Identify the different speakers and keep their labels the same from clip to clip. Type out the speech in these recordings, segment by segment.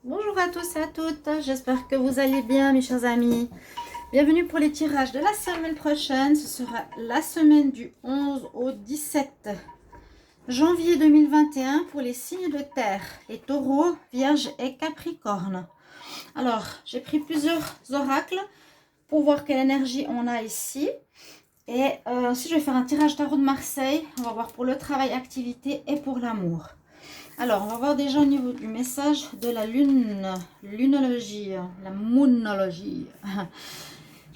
Speaker 1: Bonjour à tous et à toutes, j'espère que vous allez bien mes chers amis. Bienvenue pour les tirages de la semaine prochaine. Ce sera la semaine du 11 au 17 janvier 2021 pour les signes de terre, les taureaux, vierges et capricornes. Alors, j'ai pris plusieurs oracles pour voir quelle énergie on a ici. Et si je vais faire un tirage tarot de Marseille, on va voir pour le travail, activité et pour l'amour. Alors, on va voir déjà au niveau du message de la lune, lunologie, la moonologie.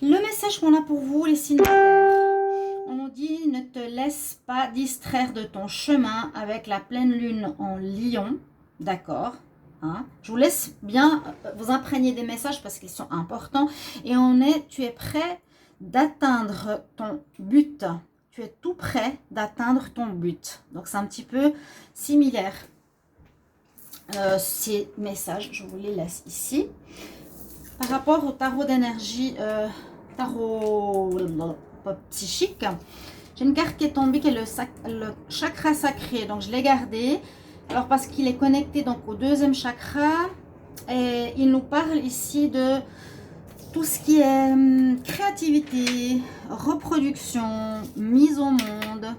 Speaker 1: Le message qu'on a pour vous, les signes de terre. On nous dit, ne te laisse pas distraire de ton chemin avec la pleine lune en lion. D'accord, hein? Je vous laisse bien vous imprégner des messages parce qu'ils sont importants. Et tu es prêt d'atteindre ton but. Tu es tout prêt d'atteindre ton but. Donc, c'est un petit peu similaire. Ces messages, je vous les laisse ici. Par rapport au tarot d'énergie, tarot psychique, j'ai une carte qui est tombée qui est le chakra sacré. Donc je l'ai gardé. Alors parce qu'il est connecté donc au deuxième chakra. Et il nous parle ici de tout ce qui est créativité, reproduction, mise au monde,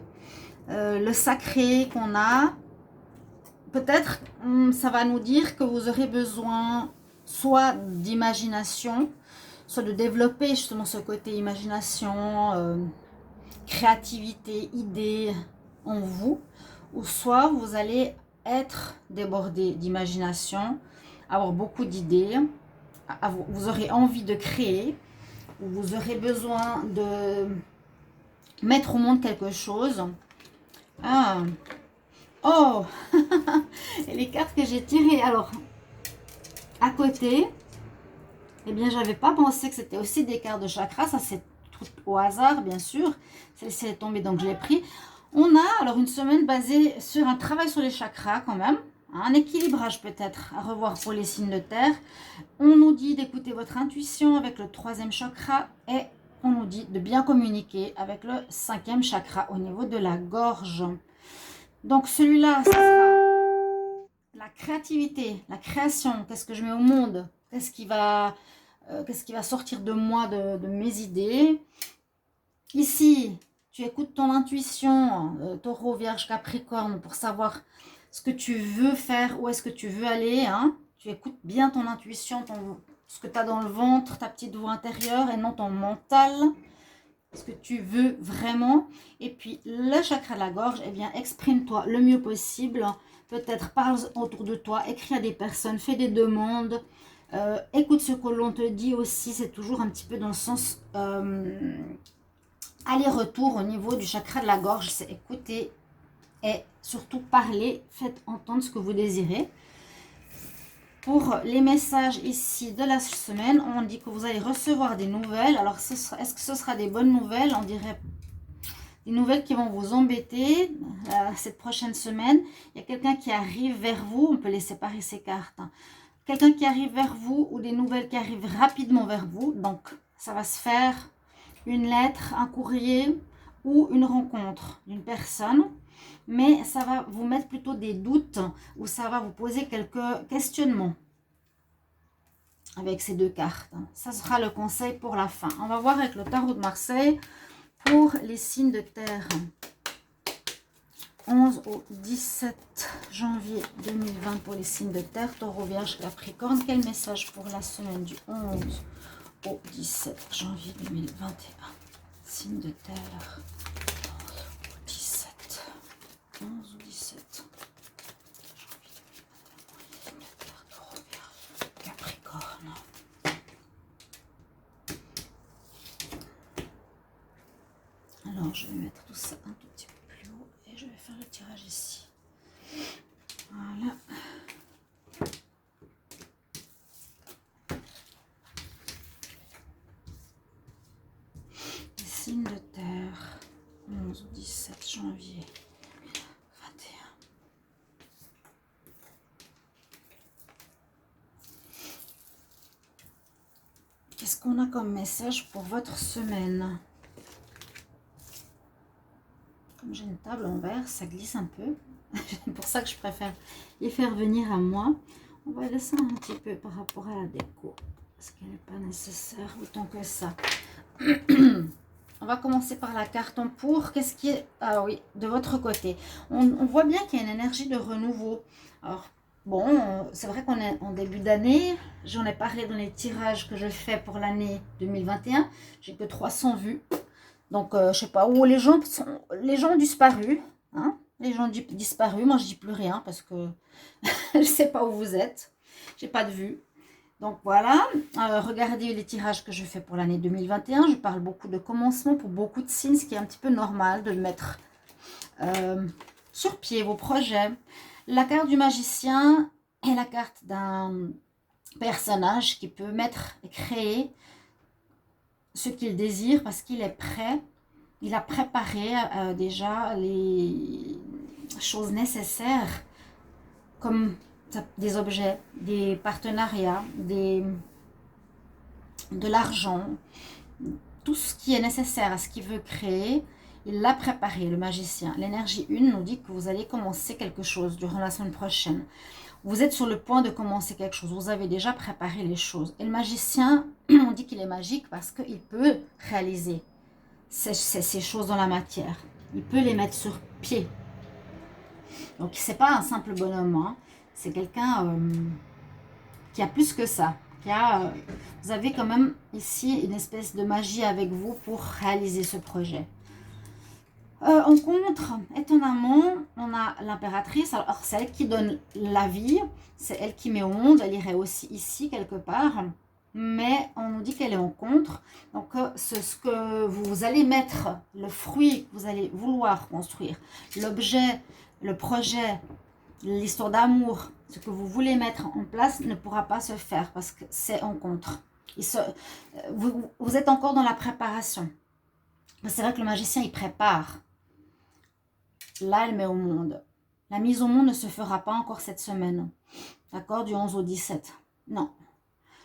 Speaker 1: le sacré qu'on a. Peut-être ça va nous dire que vous aurez besoin soit d'imagination, soit de développer justement ce côté imagination, créativité, idée en vous, ou soit vous allez être débordé d'imagination, avoir beaucoup d'idées, vous aurez envie de créer, ou vous aurez besoin de mettre au monde quelque chose. Ah, oh, et les cartes que j'ai tirées, alors à côté, eh bien, j'avais pas pensé que c'était aussi des cartes de chakra. Ça, c'est tout au hasard, bien sûr. Celle-ci est tombée, donc je l'ai pris. On a alors une semaine basée sur un travail sur les chakras, quand même. Un équilibrage peut-être à revoir pour les signes de terre. On nous dit d'écouter votre intuition avec le troisième chakra et on nous dit de bien communiquer avec le cinquième chakra au niveau de la gorge. Donc, celui-là, ça sera la créativité, la création. Qu'est-ce que je mets au monde? Qu'est-ce qui va sortir de moi, de mes idées? Ici, tu écoutes ton intuition, taureau, vierge, capricorne, pour savoir ce que tu veux faire, où est-ce que tu veux aller. Hein. Tu écoutes bien ton intuition, ce que tu as dans le ventre, ta petite voix intérieure et non ton mental. Ce que tu veux vraiment. Et puis, le chakra de la gorge, eh bien, exprime-toi le mieux possible. Peut-être parle autour de toi, écris à des personnes, fais des demandes. Écoute ce que l'on te dit aussi. C'est toujours un petit peu dans le sens aller-retour au niveau du chakra de la gorge. C'est écouter et surtout parler. Faites entendre ce que vous désirez. Pour les messages ici de la semaine, on dit que vous allez recevoir des nouvelles. Alors, est-ce que ce sera des bonnes nouvelles? On dirait des nouvelles qui vont vous embêter cette prochaine semaine. Il y a quelqu'un qui arrive vers vous. On peut les séparer ces cartes. Hein. Quelqu'un qui arrive vers vous ou des nouvelles qui arrivent rapidement vers vous. Donc, ça va se faire une lettre, un courrier ou une rencontre d'une personne. Mais ça va vous mettre plutôt des doutes ou ça va vous poser quelques questionnements avec ces deux cartes. Ça sera le conseil pour la fin. On va voir avec le tarot de Marseille pour les signes de terre. 11 au 17 janvier 2020 pour les signes de terre, taureau, vierge, capricorne. Quel message pour la semaine du 11 au 17 janvier 2021? Signes de terre. 11 ou 17 Capricorne. Alors, je vais mettre tout ça un tout petit peu plus haut et je vais faire le tirage ici. Voilà. Les signes de terre, 11 ou 17 janvier 2021. Qu'est-ce qu'on a comme message pour votre semaine? Comme j'ai une table en verre, ça glisse un peu. C'est pour ça que je préfère les faire venir à moi. On va laisser un petit peu par rapport à la déco. Parce qu'elle n'est pas nécessaire autant que ça. On va commencer par la carte en pour. Qu'est-ce qui est... Ah oui, de votre côté. On voit bien qu'il y a une énergie de renouveau. Alors, bon, c'est vrai qu'on est en début d'année. J'en ai parlé dans les tirages que je fais pour l'année 2021. J'ai que 300 vues. Donc, je sais pas où les gens ont disparu. Hein, les gens ont disparu. Moi, je dis plus rien parce que je sais pas où vous êtes. J'ai pas de vue. Donc voilà, regardez les tirages que je fais pour l'année 2021. Je parle beaucoup de commencement pour beaucoup de signes, ce qui est un petit peu normal de mettre sur pied vos projets. La carte du magicien est la carte d'un personnage qui peut mettre et créer ce qu'il désire parce qu'il est prêt. Il a préparé déjà les choses nécessaires comme des objets, des partenariats, de l'argent, tout ce qui est nécessaire à ce qu'il veut créer, il l'a préparé, le magicien. L'énergie 1 nous dit que vous allez commencer quelque chose durant la semaine prochaine. Vous êtes sur le point de commencer quelque chose, vous avez déjà préparé les choses. Et le magicien, on dit qu'il est magique parce qu'il peut réaliser ces choses dans la matière. Il peut les mettre sur pied. Donc, ce n'est pas un simple bonhomme, hein. C'est quelqu'un qui a plus que ça. Vous avez quand même ici une espèce de magie avec vous pour réaliser ce projet. En contre, étonnamment, on a l'impératrice. Alors, c'est elle qui donne la vie. C'est elle qui met au monde. Elle irait aussi ici, quelque part. Mais on nous dit qu'elle est en contre. Donc, ce que vous allez mettre, le fruit que vous allez vouloir construire, l'objet, le projet, l'histoire d'amour, ce que vous voulez mettre en place ne pourra pas se faire parce que c'est en contre. Vous êtes encore dans la préparation. C'est vrai que le magicien, il prépare. Là, elle met au monde. La mise au monde ne se fera pas encore cette semaine. D'accord, du 11 au 17. Non.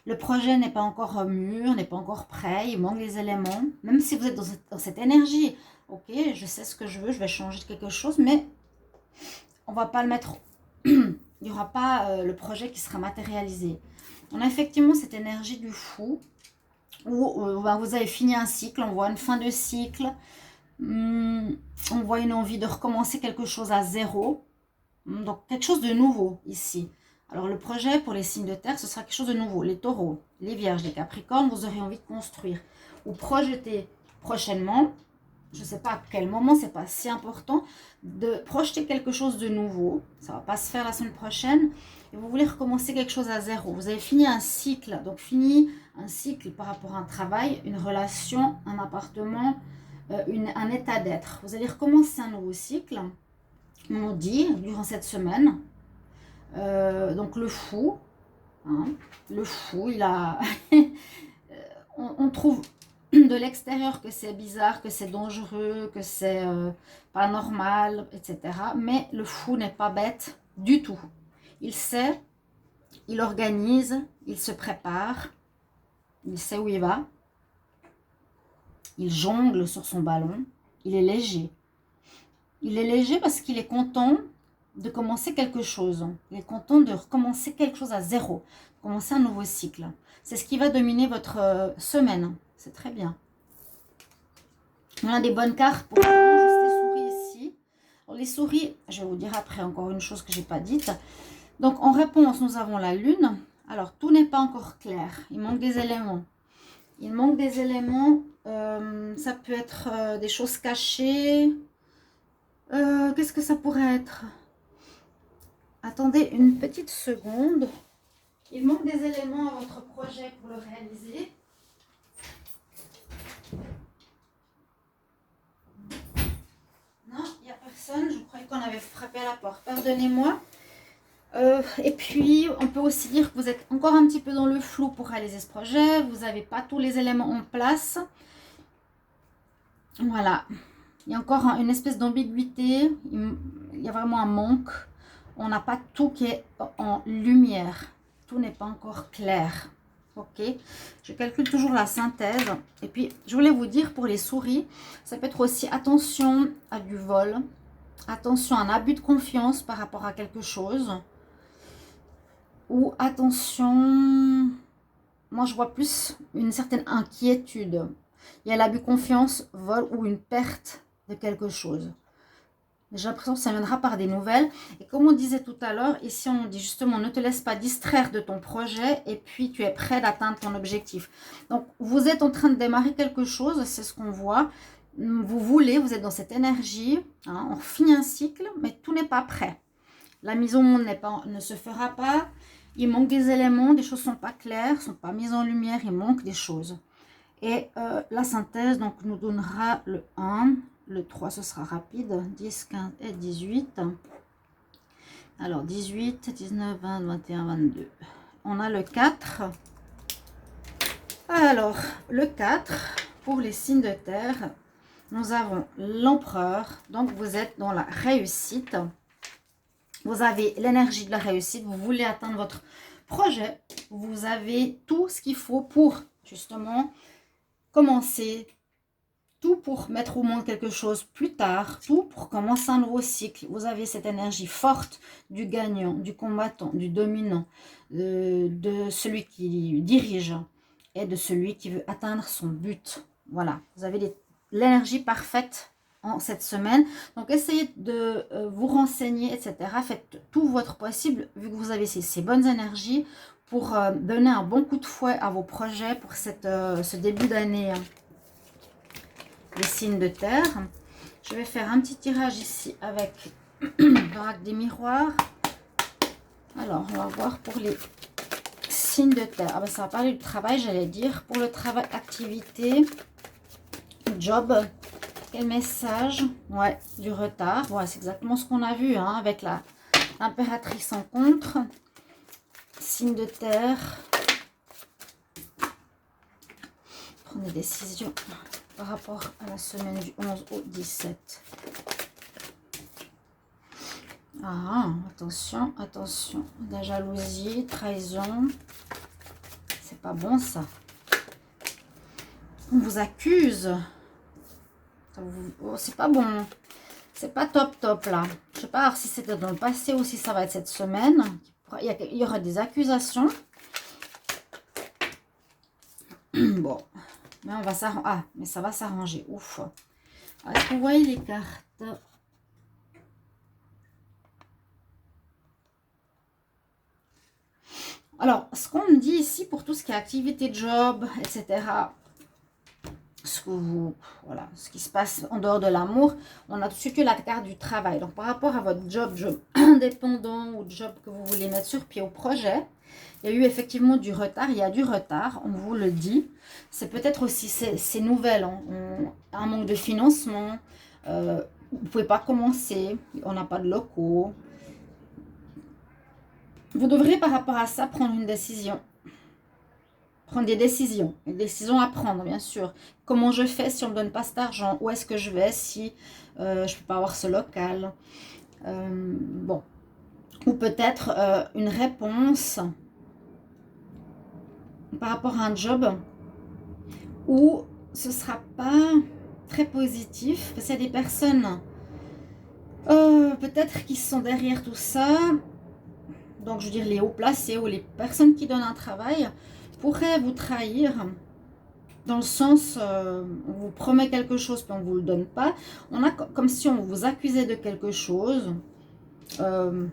Speaker 1: Le projet n'est pas encore mûr, n'est pas encore prêt. Il manque les éléments. Même si vous êtes dans cette énergie. Ok, je sais ce que je veux, je vais changer quelque chose, mais on va pas le mettre... Il n'y aura pas le projet qui sera matérialisé. On a effectivement cette énergie du fou où vous avez fini un cycle, on voit une fin de cycle, on voit une envie de recommencer quelque chose à zéro, donc quelque chose de nouveau ici. Alors le projet pour les signes de terre, ce sera quelque chose de nouveau. Les taureaux, les vierges, les capricornes, vous aurez envie de construire ou projeter prochainement. Je ne sais pas à quel moment, c'est pas si important, de projeter quelque chose de nouveau. Ça ne va pas se faire la semaine prochaine. Et vous voulez recommencer quelque chose à zéro. Vous avez fini un cycle. Donc, fini un cycle par rapport à un travail, une relation, un appartement, un état d'être. Vous allez recommencer un nouveau cycle. On nous dit, durant cette semaine. Donc, le fou. Hein, le fou, il a... on trouve... de l'extérieur que c'est bizarre, que c'est dangereux, que c'est pas normal, etc. Mais le fou n'est pas bête du tout. Il sait, il organise, il se prépare, il sait où il va. Il jongle sur son ballon, il est léger. Il est léger parce qu'il est content de commencer quelque chose. Il est content de recommencer quelque chose à zéro, commencer un nouveau cycle. C'est ce qui va dominer votre semaine. C'est très bien. On a des bonnes cartes pour juste les souris ici. Alors, les souris, je vais vous dire après encore une chose que je n'ai pas dite. Donc, en réponse, nous avons la lune. Alors, tout n'est pas encore clair. Il manque des éléments. Il manque des éléments. Ça peut être des choses cachées. Qu'est-ce que ça pourrait être? Attendez une petite seconde. Il manque des éléments à votre projet pour le réaliser. Non, il n'y a personne. Je croyais qu'on avait frappé à la porte. Pardonnez-moi. Et puis, on peut aussi dire que vous êtes encore un petit peu dans le flou pour réaliser ce projet. Vous n'avez pas tous les éléments en place. Voilà. Il y a encore une espèce d'ambiguïté. Il y a vraiment un manque. On n'a pas tout qui est en lumière. Tout n'est pas encore clair. Ok, je calcule toujours la synthèse. Et puis, je voulais vous dire pour les souris, ça peut être aussi attention à du vol, attention à un abus de confiance par rapport à quelque chose, ou attention, moi je vois plus une certaine inquiétude. Il y a l'abus de confiance, vol ou une perte de quelque chose. J'ai l'impression que ça viendra par des nouvelles. Et comme on disait tout à l'heure, ici on dit justement ne te laisse pas distraire de ton projet et puis tu es prêt d'atteindre ton objectif. Donc vous êtes en train de démarrer quelque chose, c'est ce qu'on voit. Vous voulez, vous êtes dans cette énergie, hein, on finit un cycle, mais tout n'est pas prêt. La mise au monde ne se fera pas. Il manque des éléments, des choses ne sont pas claires, ne sont pas mises en lumière, il manque des choses. Et la synthèse donc, nous donnera le 1, le 3 ce sera rapide, 10, 15 et 18. Alors 18, 19, 20, 21, 22. On a le 4. Alors le 4, pour les signes de terre, nous avons l'empereur. Donc vous êtes dans la réussite. Vous avez l'énergie de la réussite. Vous voulez atteindre votre projet. Vous avez tout ce qu'il faut pour justement commencer, tout pour mettre au monde quelque chose plus tard, tout pour commencer un nouveau cycle. Vous avez cette énergie forte du gagnant, du combattant, du dominant, de celui qui dirige et de celui qui veut atteindre son but. Voilà, vous avez l'énergie parfaite en cette semaine. Donc, essayez de vous renseigner, etc. Faites tout votre possible, vu que vous avez ces bonnes énergies, pour donner un bon coup de fouet à vos projets pour ce début d'année. Les signes de terre. Je vais faire un petit tirage ici avec l'oracle des miroirs. Alors, on va voir pour les signes de terre. Ah ben, ça va parler du travail, j'allais dire. Pour le travail, activité, job. Quel message? Ouais, du retard. Ouais, c'est exactement ce qu'on a vu hein, avec l'impératrice en contre. Signe de terre. Prenez des décisions par rapport à la semaine du 11 au 17. Ah, attention, attention. La jalousie, trahison. C'est pas bon ça. On vous accuse. Oh, c'est pas bon. C'est pas top top là. Je sais pas si c'était dans le passé ou si ça va être cette semaine. Il y aura des accusations. Bon. Mais on va s'arranger. Ah, mais ça va s'arranger. Ouf. Est-ce que vous voyez les cartes? Alors, ce qu'on me dit ici pour tout ce qui est activité, job, etc. Voilà, ce qui se passe en dehors de l'amour, on a tout de suite eu la carte du travail. Donc, par rapport à votre job indépendant ou job que vous voulez mettre sur pied au projet, il y a eu effectivement du retard. Il y a du retard, on vous le dit. C'est peut-être aussi ces nouvelles. Un manque de financement. Vous ne pouvez pas commencer. On n'a pas de locaux. Vous devrez par rapport à ça prendre une décision. Prendre des décisions. Une décision à prendre, bien sûr. Comment je fais si on ne me donne pas cet argent? Où est-ce que je vais si je ne peux pas avoir ce local? Bon. Ou peut-être une réponse par rapport à un job où ce ne sera pas très positif. Parce qu'il y a des personnes peut-être qui sont derrière tout ça. Donc, je veux dire, les hauts placés ou les personnes qui donnent un travail pourraient vous trahir. Dans le sens, on vous promet quelque chose puis on ne vous le donne pas. On a comme si on vous accusait de quelque chose. On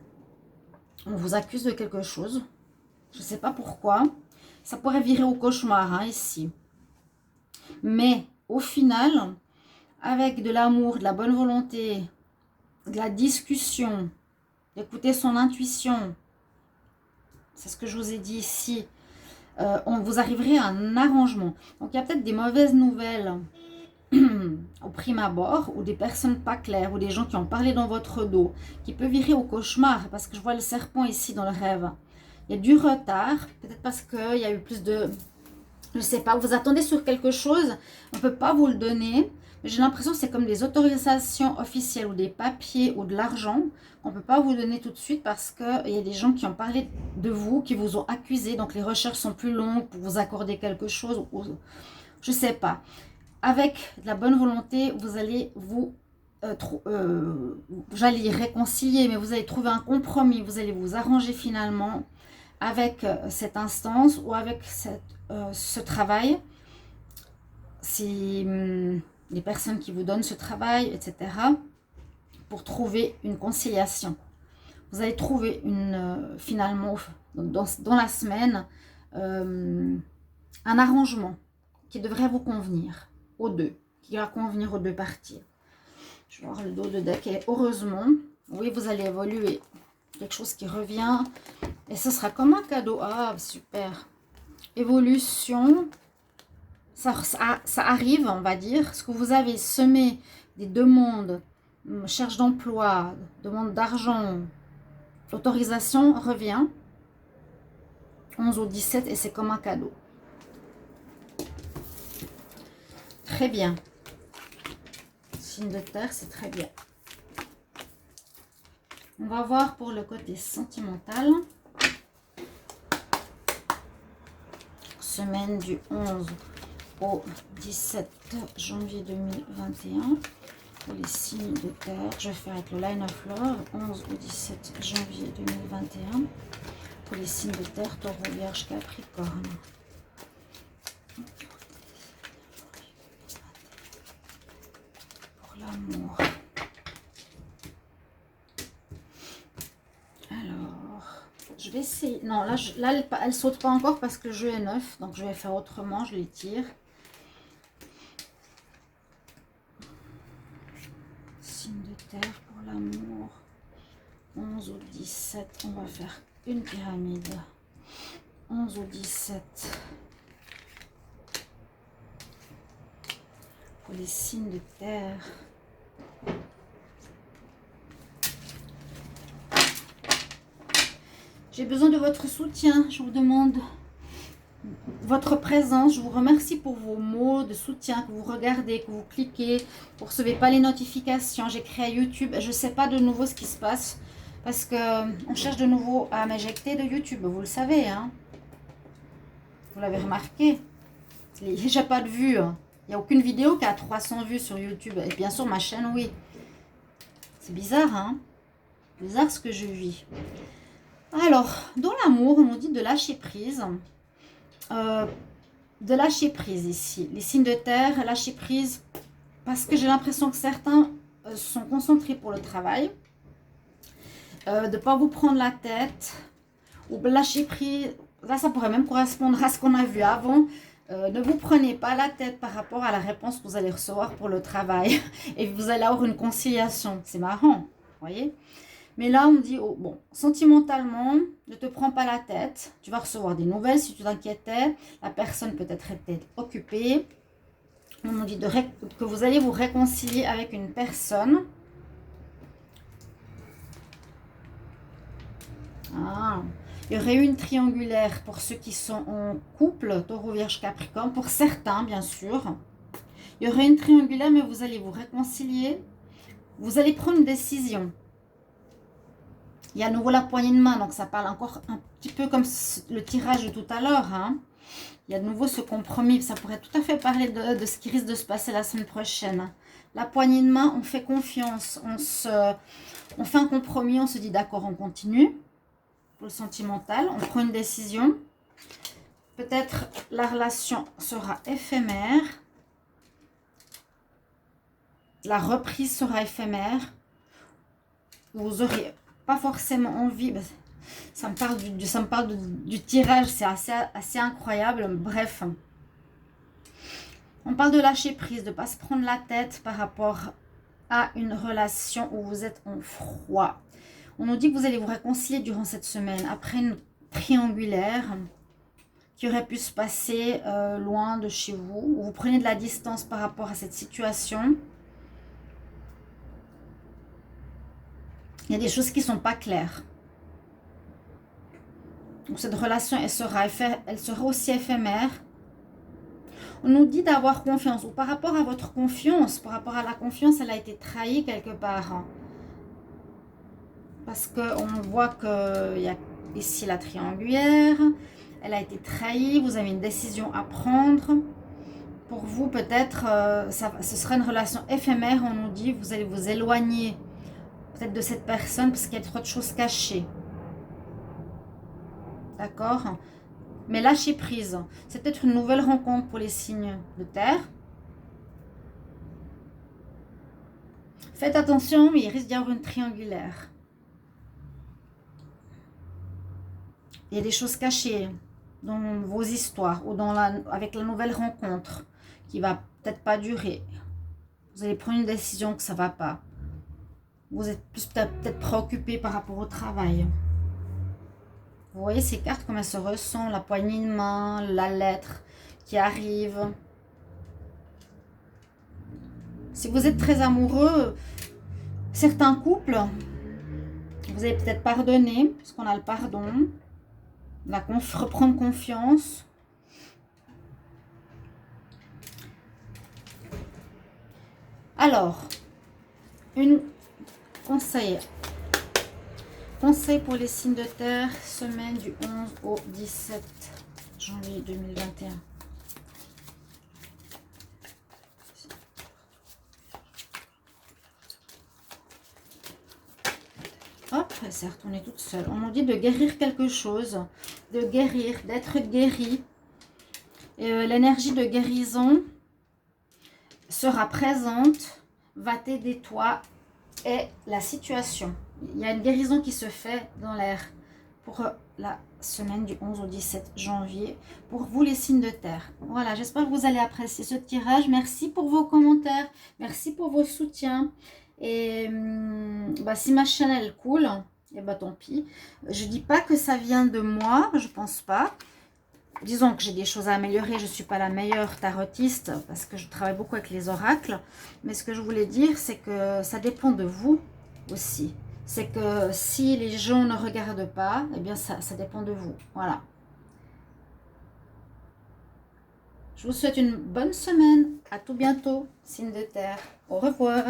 Speaker 1: vous accuse de quelque chose. Je ne sais pas pourquoi. Ça pourrait virer au cauchemar hein, ici. Mais au final, avec de l'amour, de la bonne volonté, de la discussion, d'écouter son intuition, c'est ce que je vous ai dit ici, vous arriverez à un arrangement. Donc il y a peut-être des mauvaises nouvelles au prime abord, ou des personnes pas claires, ou des gens qui ont parlé dans votre dos, qui peut virer au cauchemar, parce que je vois le serpent ici dans le rêve. Il y a du retard, peut-être parce qu'il y a eu plus de... Je ne sais pas, vous attendez sur quelque chose, on ne peut pas vous le donner, mais j'ai l'impression que c'est comme des autorisations officielles, ou des papiers, ou de l'argent, on ne peut pas vous donner tout de suite, parce qu'il y a des gens qui ont parlé de vous, qui vous ont accusé, donc les recherches sont plus longues pour vous accorder quelque chose, ou, je ne sais pas. Avec de la bonne volonté, vous allez vous, j'allais réconcilier, mais vous allez trouver un compromis, vous allez vous arranger finalement avec cette instance ou avec ce travail. Si les personnes qui vous donnent ce travail, etc., pour trouver une conciliation. Vous allez trouver finalement, dans la semaine, un arrangement qui devrait vous convenir aux deux, qui va convenir aux deux parties. Je vais voir le dos de deck et heureusement, oui, vous allez évoluer. Quelque chose qui revient et ce sera comme un cadeau. Ah, super. Évolution, ça arrive, on va dire. Ce que vous avez semé, des demandes, recherche d'emploi, demande d'argent, l'autorisation revient. 11 au 17 et c'est comme un cadeau. Très bien. Signe de terre, c'est très bien. On va voir pour le côté sentimental. Semaine du 11 au 17 janvier 2021. Pour les signes de terre, je vais faire avec le Line of Love. 11 au 17 janvier 2021. Pour les signes de terre, Taureau, Vierge, Capricorne. Pour l'amour. Alors, je vais essayer. Non, là, elle saute pas encore parce que le jeu est neuf. Donc, je vais faire autrement. Je les tire. Signe de terre pour l'amour. 11 au 17. On va faire une pyramide. 11 au 17. Pour les signes de terre. J'ai besoin de votre soutien. Je vous demande votre présence. Je vous remercie pour vos mots de soutien, que vous regardez, que vous cliquez. Vous ne recevez pas les notifications. J'ai créé YouTube. Je ne sais pas de nouveau ce qui se passe. Parce qu'on cherche de nouveau à m'éjecter de YouTube. Vous le savez, hein. Vous l'avez remarqué. J'ai pas de vues. Il n'y a aucune vidéo qui a 300 vues sur YouTube. Et bien sûr, ma chaîne, oui. C'est bizarre, hein. Bizarre ce que je vis. Alors, dans l'amour, on nous dit de lâcher prise. De lâcher prise ici. Les signes de terre, lâcher prise. Parce que j'ai l'impression que certains sont concentrés pour le travail. De ne pas vous prendre la tête. Ou lâcher prise. Là, ça pourrait même correspondre à ce qu'on a vu avant. Ne vous prenez pas la tête par rapport à la réponse que vous allez recevoir pour le travail. Et vous allez avoir une conciliation. C'est marrant, vous voyez. Mais là, on dit, oh, bon, sentimentalement, ne te prends pas la tête. Tu vas recevoir des nouvelles si tu t'inquiétais. La personne peut-être était occupée. On nous dit que vous allez vous réconcilier avec une personne. Ah, il y aurait eu une triangulaire pour ceux qui sont en couple, Taureau, Vierge, Capricorne. Pour certains, bien sûr. Il y aurait une triangulaire, mais vous allez vous réconcilier. Vous allez prendre une décision. Il y a à nouveau la poignée de main, donc ça parle encore un petit peu comme le tirage de tout à l'heure. Hein. Il y a de nouveau ce compromis. Ça pourrait tout à fait parler de ce qui risque de se passer la semaine prochaine. La poignée de main, on fait confiance. On fait un compromis, on se dit d'accord, on continue. Pour le sentimental, on prend une décision. Peut-être la relation sera éphémère. La reprise sera éphémère. Vous aurez pas forcément envie. Ça me parle du tirage, c'est assez incroyable. Bref, on parle de lâcher prise, de ne pas se prendre la tête par rapport à une relation où vous êtes en froid. On nous dit que vous allez vous réconcilier durant cette semaine après une triangulaire qui aurait pu se passer loin de chez vous, où vous prenez de la distance par rapport à cette situation. Il y a des choses qui ne sont pas claires. Donc cette relation, elle sera aussi éphémère. On nous dit d'avoir confiance. Ou par rapport à votre confiance, par rapport à la confiance, elle a été trahie quelque part. Parce qu'on voit qu'il y a ici la triangulaire. Elle a été trahie. Vous avez une décision à prendre. Pour vous, peut-être, ce sera une relation éphémère. On nous dit, vous allez vous éloigner peut-être de cette personne parce qu'il y a trop de choses cachées. d'accord? Mais lâchez prise. C'est peut-être une nouvelle rencontre pour les signes de terre. Faites attention, mais il risque d'y avoir une triangulaire. Il y a des choses cachées dans vos histoires ou avec la nouvelle rencontre qui va peut-être pas durer. Vous allez prendre une décision que ça va pas. Vous êtes plus peut-être préoccupé par rapport au travail. Vous voyez ces cartes, comme elles se ressentent, la poignée de main, la lettre qui arrive. Si vous êtes très amoureux, certains couples, vous allez peut-être pardonner, puisqu'on a le pardon, reprendre confiance. Alors, conseil pour les signes de terre, semaine du 11 au 17 janvier 2021. Hop, elle s'est retournée toute seule. On nous dit de guérir quelque chose, de guérir, d'être guéri. L'énergie de guérison sera présente, va t'aider toi et la situation. Il y a une guérison qui se fait dans l'air pour la semaine du 11 au 17 janvier pour vous les signes de terre. Voilà, j'espère que vous allez apprécier ce tirage. Merci pour vos commentaires, merci pour vos soutiens. Et si ma chaîne elle coule, et tant pis. Je dis pas que ça vient de moi, je pense pas. Disons que j'ai des choses à améliorer, je ne suis pas la meilleure tarotiste parce que je travaille beaucoup avec les oracles. Mais ce que je voulais dire, c'est que ça dépend de vous aussi. C'est que si les gens ne regardent pas, eh bien ça dépend de vous. Voilà. Je vous souhaite une bonne semaine. À tout bientôt, signe de terre. Au revoir.